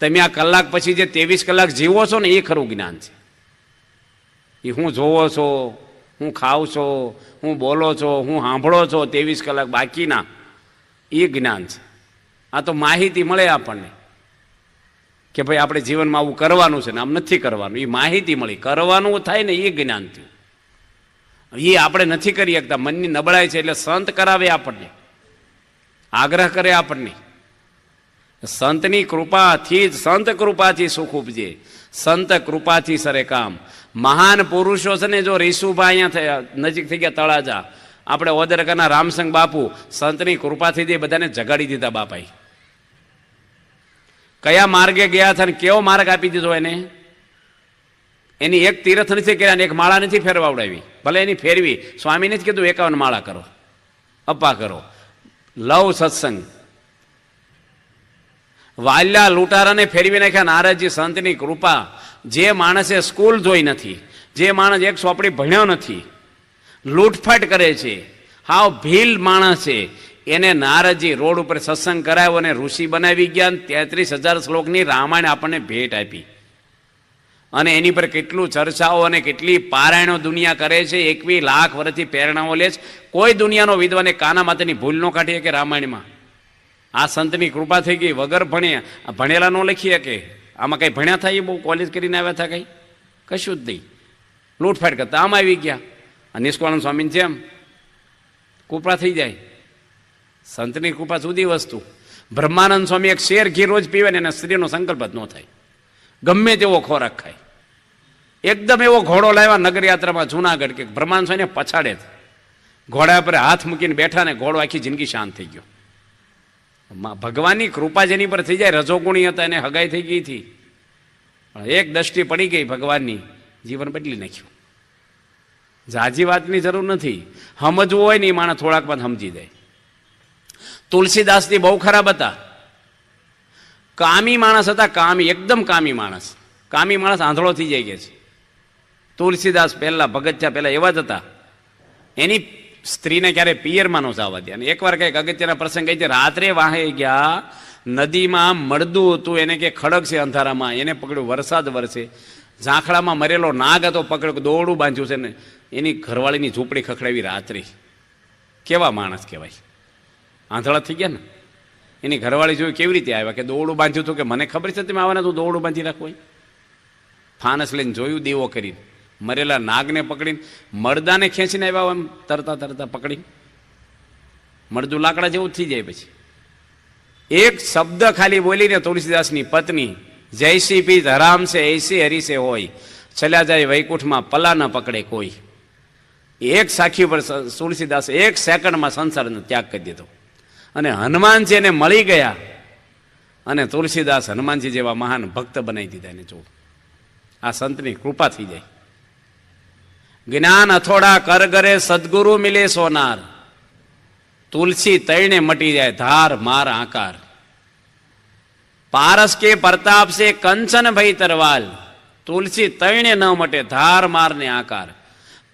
તમે આ કલાક પછી જે 23 કલાક જીવો છો ને એ ખરું જ્ઞાન છે. એ હું જોવો છો, હું ખાવ છો, હું બોલો છો, હું સાંભળો છો 23 કલાક બાકીના, એ જ્ઞાન છે. આ તો માહિતી મળે આપણને કે ભાઈ આપણે જીવનમાં આવું કરવાનું છે ને આમ નથી કરવાનું. એ માહિતી મળી. કરવાનું થાય ને એ જ્ઞાન થયું. એ આપણે નથી કરી શકતા. મનની નબળાઈ છે. એટલે સંત કરાવે આપણને, આગ્રહ કરે આપણને. સંતની કૃપાથી જ, સંત કૃપાથી સુખ ઉપજે, સંત કૃપાથી સરે કામ. મહાન પુરુષો છે ને, જો રીસુભા અહીંયા થયા, નજીક થઈ ગયા તળાજા, આપણે ઓદરકાના રામસંગ બાપુ, સંતની કૃપાથી જે બધાને જગાડી દીધા બાપાએ. કયા માર્ગે ગયા હતા ને કેવો માર્ગ આપી દીધો એને. એની એક તીર્થ નથી કર્યા, એક માળા નથી ફેરવાવડાવી. ભલે એની ફેરવી, સ્વામીને જ કીધું 51 માળા કરો, અપ્પા કરો, લવ સત્સંગ. વાલ્યા લૂંટારાને ફેરવી નાખ્યા નારદજી. સંતની કૃપા. જે માણસે સ્કૂલ જોઈ નથી, જે માણસ એક ચોપડી ભણ્યો નથી, લૂંટફાટ કરે છે, હાવ ભીલ માણસ છે, એને નારદજી રોડ ઉપર સત્સંગ કરાવ્યો અને ઋષિ બનાવી ગયા. 33,000 શ્લોકની રામાયણ આપણને ભેટ આપી. અને એની પર કેટલું ચર્ચાઓ અને કેટલી પારાયણો દુનિયા કરે છે. 21 લાખ વર્ષથી પ્રેરણાઓ લે છે. કોઈ દુનિયાનો વિદ્વાન કાના માટેની ભૂલ ન કાઢી કે રામાયણમાં. આ સંતની કૃપા થઈ ગઈ. વગર ભણેલા ન લખી શકે. આમાં કંઈ ભણ્યા થાય? બહુ કોલેજ કરીને આવ્યા હતા? કંઈ કશું જ નહીં. લૂંટફાટ કરતા આમ આવી ગયા. આ નિષ્કાળાનંદ સ્વામીને જેમ કૃપા થઈ જાય. સંતની કૃપા જુદી વસ્તુ. બ્રહ્માનંદ સ્વામી એક શેર ઘી રોજ પીવે ને એને સ્ત્રીનો સંકલ્પ જ ન થાય. ગમે તેવો ખોરાક ખાય. એકદમ એવો ઘોડો લાવ્યા નગરયાત્રામાં જુનાગઢ કે બ્રહ્માનંદ સ્વામીને પછાડે જ. ઘોડા પર હાથ મૂકીને બેઠા ને ઘોડો આખી જિંદગી શાંત થઈ ગયો. ભગવાનની કૃપા જેની પર થઈ જાય. રજોગુણી હતા, એને હગાઈ થઈ ગઈ હતી, એક દ્રષ્ટિ પડી ગઈ ભગવાનની, જીવન બદલી નાખ્યું. જાજી વાતની જરૂર નથી. સમજવું હોય ને એ માણસ થોડાકમાં સમજી જાય. તુલસીદાસજી બહુ ખરાબ હતા. કામી માણસ હતા. કામી, એકદમ કામી માણસ. કામી માણસ આંધળો થઈ જાય કે છે. તુલસીદાસ પહેલા, ભગત થયા પહેલા એવા જ હતા. એની સ્ત્રીને ક્યારે પિયરમાં ન જવા દે. અને એકવાર કંઈક અગત્યના પ્રસંગ કહી છે. રાત્રે વાહે ગયા, નદીમાં મળદું હતું, એને કે ખડક છે અંધારામાં, એને પકડ્યું. વરસાદ વરસે, ઝાંખડામાં મરેલો નાગ હતો, પકડ્યો, દોરડું બાંધ્યું છે ને એની ઘરવાળીની ઝૂંપડી ખખડાવી રાત્રે. કેવા માણસ કહેવાય. આંધળા થઈ ગયા ને. એની ઘરવાળી જોયું કેવી રીતે આવ્યા, કે દોરડું બાંધ્યું હતું. કે મને ખબર છે તમે આવવાના, તું દોરડું બાંધી રાખવું. ફાનસ લઈને જોયું, દેવો કરીને મરેલા નાગને પકડીને મરદાને ખેંચીને આવ્યા. એમ તરતા તરતા પકડી, મળદું લાકડા જેવું થઈ જાય. પછી એક શબ્દ ખાલી બોલીને તુલસીદાસની પત્ની, જયસી પીત હરામ છે એસી હરી છે હોય, ચલ્યા જાય વૈકુંઠમાં પલા ન પકડે કોઈ. એક સાખી પર તુલસીદાસ એક સેકન્ડમાં સંસારનો ત્યાગ કરી દીધો. અને હનુમાનજી એને મળી ગયા અને તુલસીદાસ હનુમાનજી જેવા મહાન ભક્ત બનાવી દીધા એને. જો આ સંતની કૃપા થઈ જાય. જ્ઞાન અથોડા કરગરે સદગુરુ મિલે સોનાર, તુલસી તૈણે મટી જાય ધાર માર આકાર, પારસ કે પ્રતાપ સે કંચન ભઈ તરવાલ, તુલસી તૈણે ન મટે ધાર માર ને આકાર.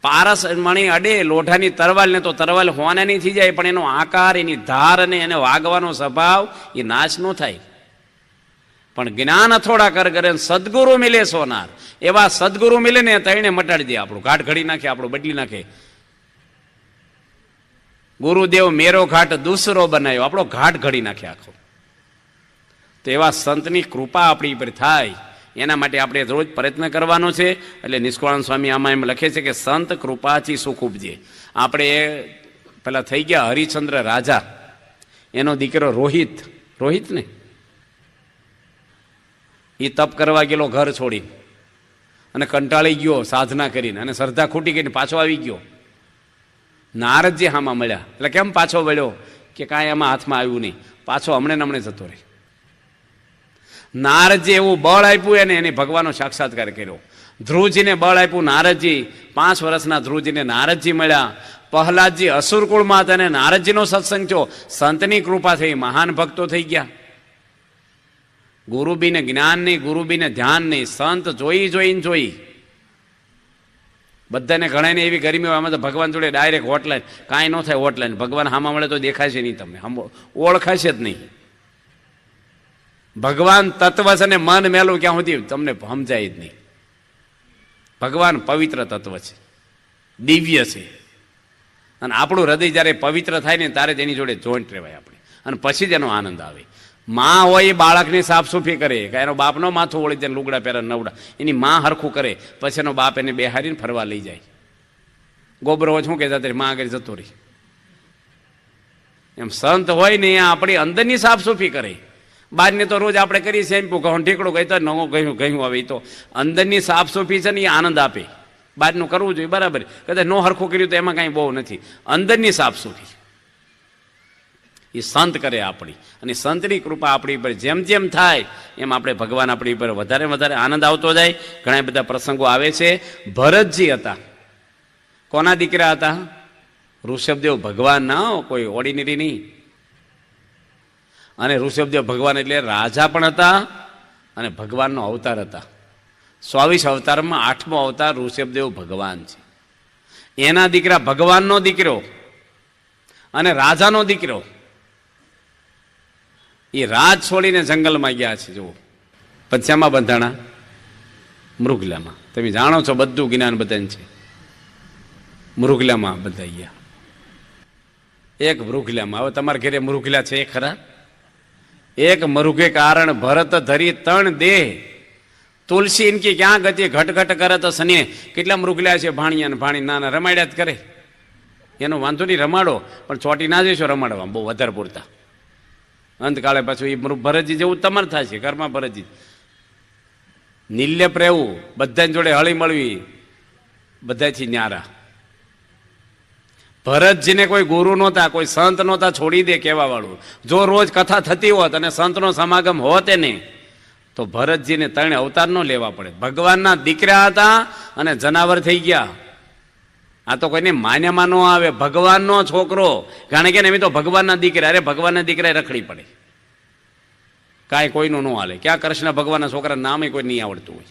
પારસ મણી અડે લોઢાની તરવાલ ને તો તરવાલ હોનાની થઈ જાય, પણ એનો આકાર, એની ધાર અને એને વાગવાનો સ્વભાવ એ નાશ ન થાય. પણ જ્ઞાન અથોડા કર કરે સદગુરુ મિલે સોનાર, એવા સદગુરુ મિલે ને તઈને મટાડી દે, આપણું ઘાટ ઘડી નાખે, આપણું બદલી નાખે. ગુરુદેવ મેરો ઘાટ દૂસરો બનાવ્યો, આપણો ઘાટ ઘડી નાખે આખો. તો એવા સંતની કૃપા આપણી પર થાય એના માટે આપણે રોજ પ્રયત્ન કરવાનો છે. એટલે નિષ્કુળાનંદ સ્વામી આમાં એમ લખે છે કે સંત કૃપાથી સુખ ઉપજે. આપણે પેલા થઈ ગયા હરિશ્ચંદ્ર રાજા, એનો દીકરો રોહિત, રોહિત ને એ તપ કરવા ગયેલો ઘર છોડીને, અને કંટાળી ગયો સાધના કરીને, અને શ્રદ્ધા ખૂટી ગઈને પાછો આવી ગયો. નારદજી હામાં મળ્યા, એટલે કેમ પાછો વળ્યો? કે કાંઈ એમાં હાથમાં આવ્યું નહીં, પાછો હમણે જતો રહે. નારદજી એવું બળ આપ્યું એને, એને ભગવાનનો સાક્ષાત્કાર કર્યો. ધ્રુવજીને બળ આપ્યું નારદજી, 5 વર્ષના ધ્રુવજીને નારદજી મળ્યા. પ્રહલાદજી અસુરકુળમાં હતા અને નારદજીનો સત્સંગ થયો, સંતની કૃપા થઈ, મહાન ભક્તો થઈ ગયા. ગુરુબીને જ્ઞાન નહીં, ગુરુબીને ધ્યાન નહીં, સંત જોઈ. બધાને ઘણાને એવી ગરમી હોય, આમાં તો ભગવાન જોડે ડાયરેક્ટ હોટલાઈન, કાંઈ ન થાય હોટલાઈન. ભગવાન હામાં મળે તો દેખાશે નહીં, તમને ઓળખાશે જ નહીં. ભગવાન તત્વ છે ને મન મેલું ક્યાં સુધી તમને સમજાય જ નહીં. ભગવાન પવિત્ર તત્વ છે, દિવ્ય છે, અને આપણું હૃદય જ્યારે પવિત્ર થાય ને ત્યારે તેની જોડે જોઈન્ટ રહેવાય આપણે, અને પછી જ એનો આનંદ આવે. માં હોય એ બાળકની સાફસૂફી કરે, કે એનો બાપનો માથું ઓળી જાય, લુગડા પહેરા નવડા, એની માં હરખું કરે, પછી એનો બાપ એને બેહારીને ફરવા લઈ જાય. ગોબરો શું કહેતા ત્યારે માં આગળ જતો રહી. એમ સંત હોય ને એ આપણી અંદરની સાફસૂફી કરે. બહારની તો રોજ આપણે કરીએ શેમ્પુ કહું ઠીકડું કહી તો નવો કહ્યું હવે એ તો અંદરની સાફસૂફી છે ને એ આનંદ આપે. બહારનું કરવું જોઈએ બરાબર, કદાચ નો હરખું કર્યું તો એમાં કાંઈ બહુ નથી. અંદરની સાફસૂફી એ સંત કરે આપણી, અને સંતની કૃપા આપણી પર જેમ જેમ થાય એમ આપણે ભગવાન આપણી પર વધારે વધારે આનંદ આવતો જાય. ઘણા બધા પ્રસંગો આવે છે. ભરતજી હતા, કોના દીકરા હતા? ઋષભદેવ ભગવાન ના, કોઈ ઓર્ડિનરી નહીં. અને ઋષભદેવ ભગવાન એટલે રાજા પણ હતા અને ભગવાનનો અવતાર હતા. 24 અવતારમાં 8મો અવતાર ઋષભદેવ ભગવાન છે. એના દીકરા ભગવાનનો દીકરો અને રાજાનો દીકરો, એ રાજ છોડીને જંગલમાં ગયા છે. જુઓ પંચામાં બંધાણા, મૃગલામાં. તમે જાણો છો બધું જ્ઞાન બધાને છે. મૃગલામાં બધા ગયા, એક મૃગલામાં. હવે તમારા ઘરે મૃગલા છે ખરા? એક મૃગે કારણ ભરત ધરી 3 દેહ, તુલસી ઇનકી ક્યાં ગતિ ઘટઘટ કરત સને. કેટલા મૃગલા છે, ભાણિયા ને ભાણી નાના રમાડ્યા જ કરે. એનો વાંધો નહીં, રમાડો, પણ ચોટી ના જઈશો રમાડવા બહુ વધારે પૂરતા. અંતકાળે પાછું એ ભરતજી જેવું તમારે થાય છે ઘરમાં. ભરતજી નિર્લેપ રહેવું, બધાની જોડે હળી મળવી, બધાથી ન્યારા. ભરતજીને કોઈ ગુરુ નહોતા, કોઈ સંત નહોતા છોડી દે કહેવા વાળું. જો રોજ કથા થતી હોત અને સંતનો સમાગમ હોત ને તો ભરતજીને 3 અવતાર ન લેવા પડે. ભગવાનના દીકરા હતા અને જનાવર થઈ ગયા. આ તો કોઈને માન્યામાં ન આવે. ભગવાનનો છોકરો, કારણ કે એમ તો ભગવાનના દીકરા, અરે ભગવાનના દીકરા રખડી પડે, કાંઈ કોઈનું ન હાલે. ક્યાં કૃષ્ણ ભગવાનના છોકરા નામે કોઈ નહીં આવડતું હોય,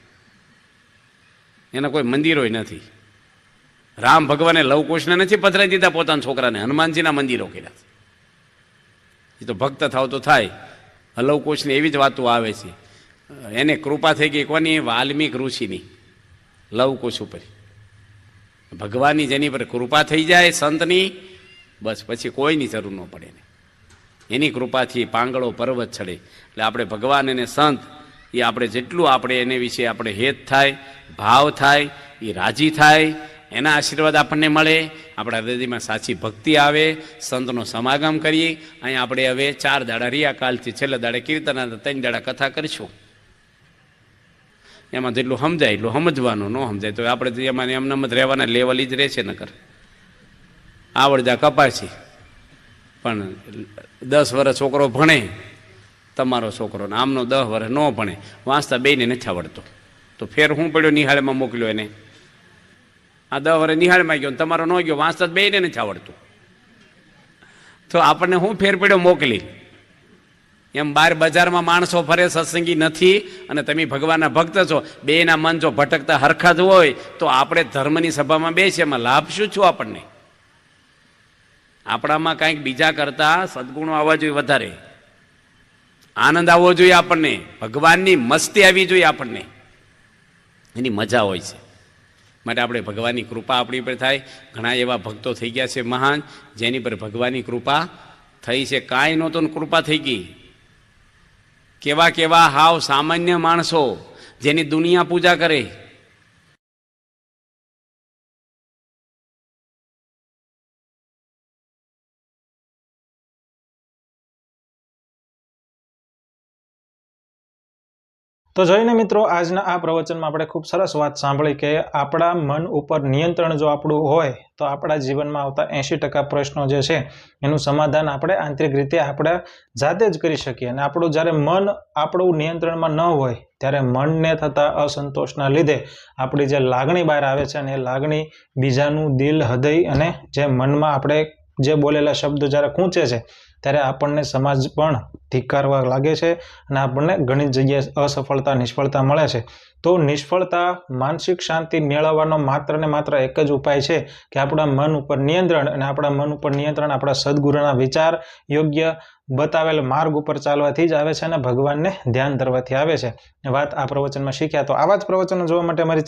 એના કોઈ મંદિરો નથી. રામ ભગવાને લવકુશને નથી પધરાઈ દીધા પોતાના છોકરાને, હનુમાનજીના મંદિરો કર્યા. એ તો ભક્ત થાવ તો થાય. લવકુશની એવી જ વાતો આવે છે. એને કૃપા થઈ ગઈ કોની? વાલ્મીક ઋષિની લવકુશ ઉપર. ભગવાનની જેની પર કૃપા થઈ જાય સંતની, બસ પછી કોઈની જરૂર ન પડે ને. એની કૃપાથી પાંગળો પર્વત ચડે. એટલે આપણે ભગવાન અને સંત એ આપણે જેટલું આપણે એને વિશે આપણે હેત થાય, ભાવ થાય, એ રાજી થાય, એના આશીર્વાદ આપણને મળે. આપણા હૃદયમાં સાચી ભક્તિ આવે, સંતનો સમાગમ કરીએ. અહીંયા આપણે હવે 4 દાડા રહ્યા, કાલથી છેલ્લા દાડે કીર્તન, 3 દાડા કથા કરીશું. એમાં જેટલું સમજાય એટલું સમજવાનું, ન સમજાય તો આપણે એમાં એમનામ જ રહેવાના, લેવલ જ રહેશે નકર. આવડજા કપાસી, પણ 10 વર્ષ છોકરો ભણે, તમારો છોકરો ને આમનો 10 વર્ષ ન ભણે, વાંચતા બેયને નથી આવડતો, તો ફેર હું પડ્યો નિહાળમાં મોકલ્યો એને? આ 10 વર્ષ નિહાળમાં ગયો, તમારો ન ગયો, વાંચતા બેયને નથી આવડતું, તો આપણને હું ફેર પડ્યો મોકલી? એમ બહાર બજારમાં માણસો ફરે, સત્સંગી નથી, અને તમે ભગવાનના ભક્ત છો, બેયના મન જો ભટકતા હરખા જ હોય તો આપણે ધર્મની સભામાં બેસીએ, એમાં લાભ શું છું? આપણને આપણામાં કંઈક બીજા કરતા સદગુણો આવવા જોઈએ, વધારે આનંદ આવવો જોઈએ, આપણને ભગવાનની મસ્તી આવવી જોઈએ, આપણને એની મજા હોય છે. માટે આપણે ભગવાનની કૃપા આપણી પર થાય. ઘણા એવા ભક્તો થઈ ગયા છે મહાન, જેની પર ભગવાનની કૃપા થઈ છે. કાંઈ નહોતું ને કૃપા થઈ ગઈ. કેવા કેવા હાવ સામાન્ય માણસો જેની દુનિયા પૂજા કરે, તો જોઈને મિત્રો, આજના આ પ્રવચનમાં આપણે ખૂબ સરસ વાત સાંભળી કે આપણા મન ઉપર નિયંત્રણ જો આપણું હોય તો આપણા જીવનમાં આવતા 80% પ્રશ્નો જે છે એનું સમાધાન આપણે આંતરિક રીતે આપણે જાતે જ કરી શકીએ. અને આપણું જ્યારે મન આપણું નિયંત્રણમાં ન હોય ત્યારે મનને થતા અસંતોષના લીધે આપણી જે લાગણી બહાર આવે છે, અને એ લાગણી બીજાનું દિલ, હૃદય અને જે મનમાં આપણે જે બોલેલા શબ્દો જ્યારે ખૂંચે છે ત્યારે આપણને સમાજ પણ ધિક્કારવા લાગે છે, અને આપણને ઘણી જગ્યાએ અસફળતા, નિષ્ફળતા મળે છે. તો નિષ્ફળતા, માનસિક શાંતિ મેળવવાનો માત્ર ને માત્ર એક જ ઉપાય છે કે આપણા મન ઉપર નિયંત્રણ, અને આપણા મન ઉપર નિયંત્રણ આપણા સદગુરુના વિચાર, યોગ્ય બતાવેલ માર્ગ ઉપર ચાલવાથી જ આવે છે, અને ભગવાનને ધ્યાન ધરવાથી આવે છે. વાત આ પ્રવચનમાં શીખ્યા. તો આવા જ પ્રવચનો જોવા માટે અમારી